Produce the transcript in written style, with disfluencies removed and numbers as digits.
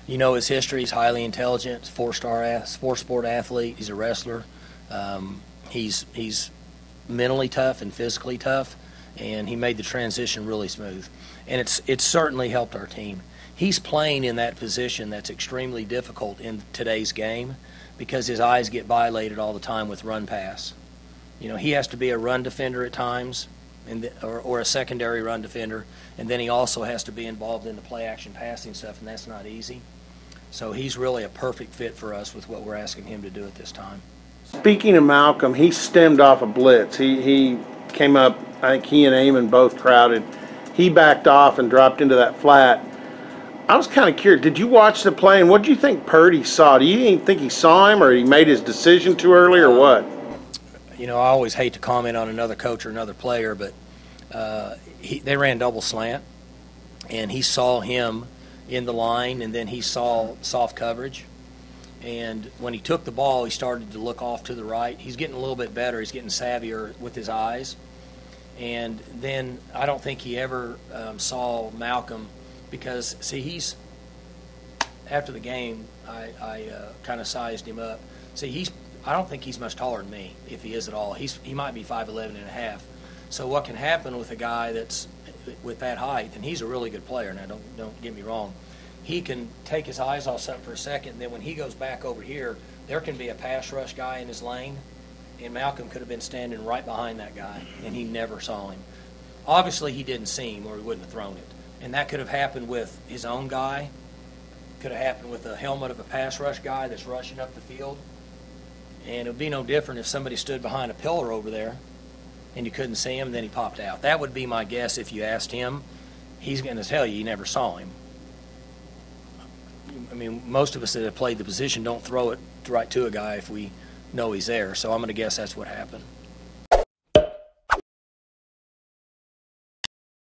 You know his history. He's highly intelligent, four-sport athlete. He's a wrestler. He's mentally tough and physically tough, and he made the transition really smooth. And it's certainly helped our team. He's playing in that position that's extremely difficult in today's game because his eyes get violated all the time with run pass. You know, he has to be a run defender at times, or a secondary run defender, and then he also has to be involved in the play-action passing stuff, and that's not easy. So he's really a perfect fit for us with what we're asking him to do at this time. Speaking of Malcolm, he stemmed off a blitz. He came up, I think he and Amon both crowded. He backed off and dropped into that flat. I was kind of curious, did you watch the play, and what do you think Purdy saw? Do you think he saw him, or he made his decision too early, or what? You know, I always hate to comment on another coach or another player, but they ran double slant, and he saw him in the line, and then he saw soft coverage. And when he took the ball, he started to look off to the right. He's getting a little bit better. He's getting savvier with his eyes. And then I don't think he ever saw Malcolm because, see, after the game, I kind of sized him up. See, I don't think he's much taller than me, if he is at all. He might be 5'11" and a half. So what can happen with a guy that's with that height, and he's a really good player, now don't get me wrong, he can take his eyes off something for a second, and then when he goes back over here, there can be a pass rush guy in his lane, and Malcolm could have been standing right behind that guy, and he never saw him. Obviously, he didn't see him, or he wouldn't have thrown it. And that could have happened with his own guy, could have happened with the helmet of a pass rush guy that's rushing up the field. And it would be no different if somebody stood behind a pillar over there and you couldn't see him, and then he popped out. That would be my guess if you asked him. He's going to tell you never saw him. I mean, most of us that have played the position don't throw it right to a guy if we know he's there. So I'm going to guess that's what happened.